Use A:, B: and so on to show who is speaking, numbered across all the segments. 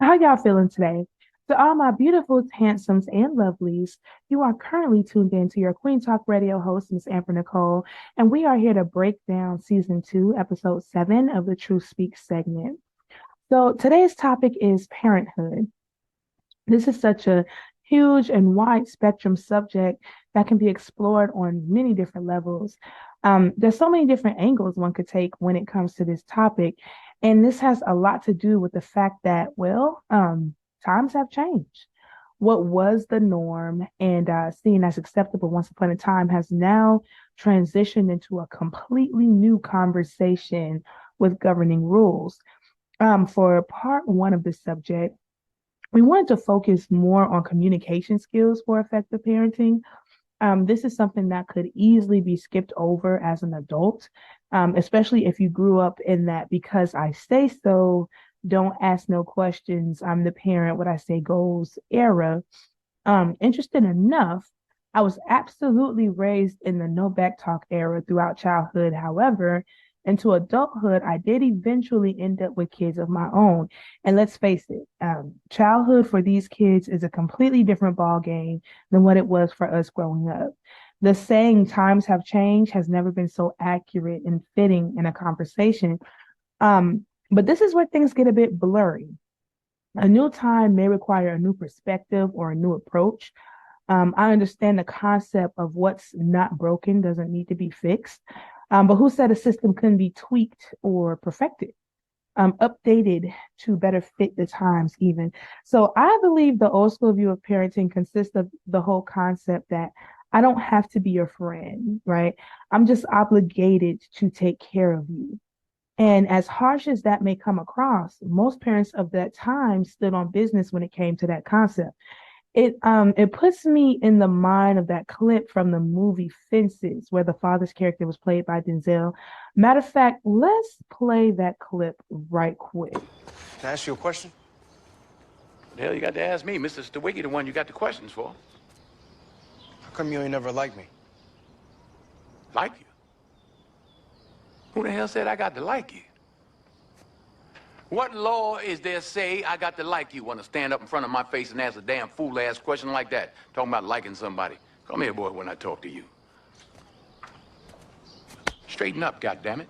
A: How y'all feeling today? To all my beautiful, handsomes, and lovelies, you are currently tuned in to your Queen Talk Radio host, Miss Amber Nicole, and we are here to break down season 2, episode 7 of the True Speak segment. So today's topic is parenthood. This is such a huge and wide spectrum subject that can be explored on many different levels. There's so many different angles one could take when it comes to this topic. And this has a lot to do with the fact that, times have changed. What was the norm and seen as acceptable once upon a time has now transitioned into a completely new conversation with governing rules. For part one of this subject, we wanted to focus more on communication skills for effective parenting. This is something that could easily be skipped over as an adult, especially if you grew up in that because I say so, don't ask no questions, I'm the parent, what I say goes era. Interesting enough, I was absolutely raised in the no back talk era throughout childhood. However, into adulthood, I did eventually end up with kids of my own. And let's face it, childhood for these kids is a completely different ball game than what it was for us growing up. The saying times have changed has never been so accurate and fitting in a conversation. But this is where things get a bit blurry. A new time may require a new perspective or a new approach. I understand the concept of what's not broken doesn't need to be fixed. But who said a system couldn't be tweaked or perfected, updated to better fit the times, even? So I believe the old school view of parenting consists of the whole concept that I don't have to be your friend, right? I'm just obligated to take care of you. And as harsh as that may come across, most parents of that time stood on business when it came to that concept. It puts me in the mind of that clip from the movie Fences, where the father's character was played by Denzel. Matter of fact, let's play that clip right quick.
B: Can I ask you a question?
C: What the hell you got to ask me? Mr. Stawicki, the one you got the questions for.
B: How come you ain't never liked me?
C: Like you? Who the hell said I got to like you? What law is there say I got to like you? Want to stand up in front of my face and ask a damn fool-ass question like that? Talking about liking somebody. Come here, boy, when I talk to you. Straighten up, goddammit.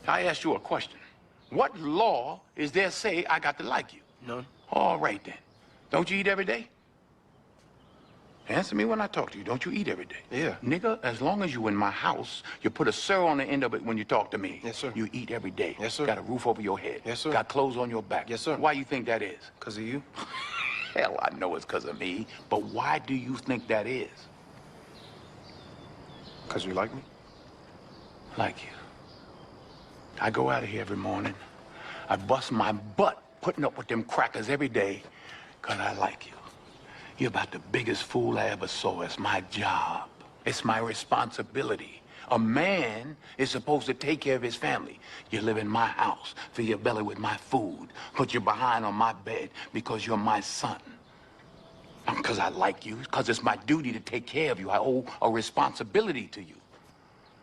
C: I asked you a question. What law is there say I got to like you?
B: None.
C: All right, then. Don't you eat every day? Answer me when I talk to you. Don't you eat every day?
B: Yeah.
C: Nigga, as long as you in my house, you put a sir on the end of it when you talk to me.
B: Yes, sir.
C: You eat every day.
B: Yes, sir.
C: Got a roof over your head.
B: Yes, sir.
C: Got clothes on your back.
B: Yes, sir.
C: Why you think that is?
B: Because of you?
C: Hell, I know it's because of me. But why do you think that is?
B: Because you like me?
C: Like you. I go out of here every morning. I bust my butt putting up with them crackers every day because I like you. You're about the biggest fool I ever saw. It's my job. It's my responsibility. A man is supposed to take care of his family. You live in my house, fill your belly with my food, put your behind on my bed because you're my son. Not because I like you, because it's my duty to take care of you. I owe a responsibility to you.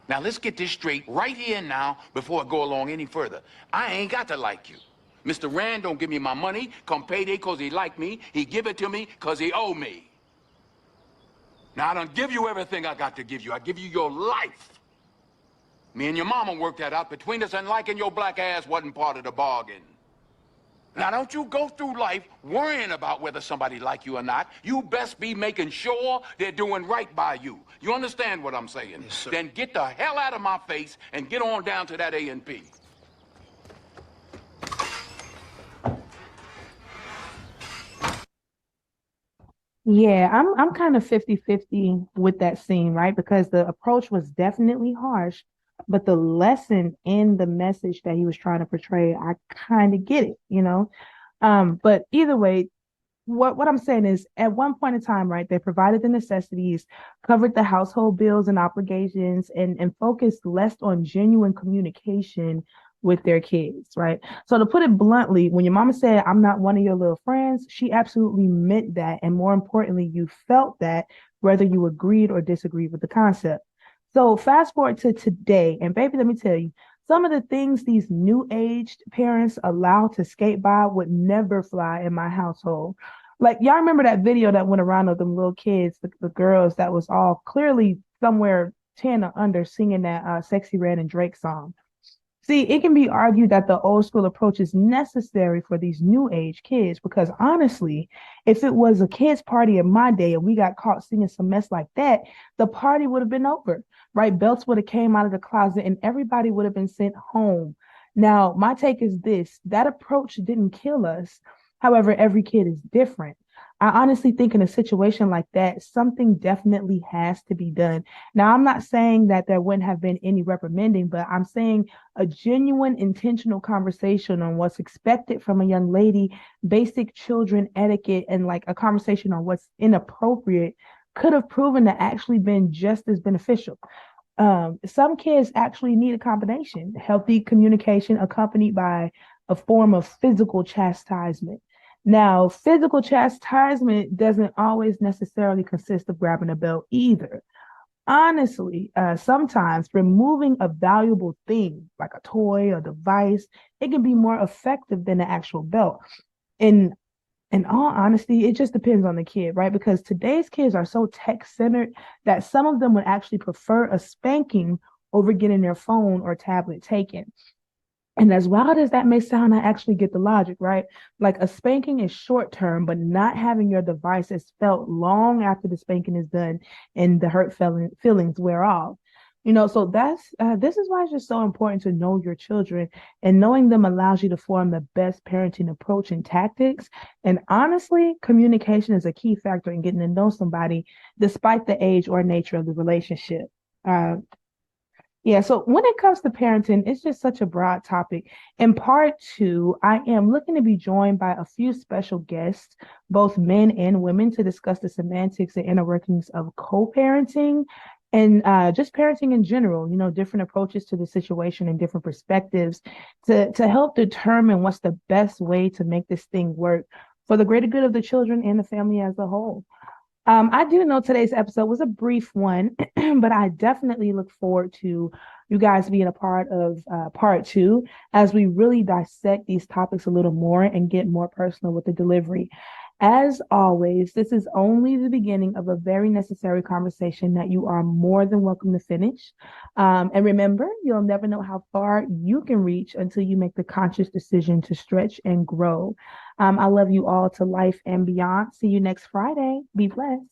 C: Now, let's get this straight right here and now before I go along any further. I ain't got to like you. Mr. Rand don't give me my money come payday because he like me. He give it to me because he owe me. Now, I don't give you everything I got to give you. I give you your life. Me and your mama worked that out between us, and liking your black ass wasn't part of the bargain. Now, don't you go through life worrying about whether somebody like you or not. You best be making sure they're doing right by you. You understand what I'm saying?
B: Yes, sir.
C: Then get the hell out of my face and get on down to that A&P.
A: Yeah, I'm kind of 50-50 with that scene, right? Because the approach was definitely harsh, but the lesson in the message that he was trying to portray, I kind of get it. But either way, what I'm saying is at one point in time, right, they provided the necessities, covered the household bills and obligations, and focused less on genuine communication with their kids, right? So to put it bluntly, when your mama said, I'm not one of your little friends, she absolutely meant that. And more importantly, you felt that whether you agreed or disagreed with the concept. So fast forward to today, and baby, let me tell you, Some of the things these new aged parents allow to skate by would never fly in my household. Like, y'all remember that video that went around of them little kids, the girls that was all clearly somewhere 10 or under singing that Sexy Red and Drake song. See, it can be argued that the old school approach is necessary for these new age kids because honestly, if it was a kids' party in my day and we got caught singing some mess like that, the party would have been over, right? Belts would have came out of the closet and everybody would have been sent home. Now, my take is this: that approach didn't kill us. However, every kid is different. I honestly think in a situation like that, something definitely has to be done. Now, I'm not saying that there wouldn't have been any reprimanding, but I'm saying a genuine, intentional conversation on what's expected from a young lady, basic children etiquette, and like a conversation on what's inappropriate could have proven to actually been just as beneficial. Some kids actually need a combination, healthy communication accompanied by a form of physical chastisement. Now, physical chastisement doesn't always necessarily consist of grabbing a belt either. Honestly, sometimes removing a valuable thing like a toy or device, it can be more effective than the actual belt. In in all honesty, it just depends on the kid, right? Because today's kids are so tech-centered that some of them would actually prefer a spanking over getting their phone or tablet taken. And as wild as that may sound, I actually get the logic, right? Like a spanking is short term, but not having your device is felt long after the spanking is done and the feelings wear off. So this is why it's just so important to know your children, and knowing them allows you to form the best parenting approach and tactics. And honestly, communication is a key factor in getting to know somebody, despite the age or nature of the relationship. Uh, yeah, so when it comes to parenting, it's just such a broad topic. In part two, I am looking to be joined by a few special guests, both men and women, to discuss the semantics and inner workings of co-parenting and just parenting in general, different approaches to the situation and different perspectives to help determine what's the best way to make this thing work for the greater good of the children and the family as a whole. I do know today's episode was a brief one, but I definitely look forward to you guys being a part of part two as we really dissect these topics a little more and get more personal with the delivery. As always, this is only the beginning of a very necessary conversation that you are more than welcome to finish. And remember, you'll never know how far you can reach until you make the conscious decision to stretch and grow. I love you all to life and beyond. See you next Friday. Be blessed.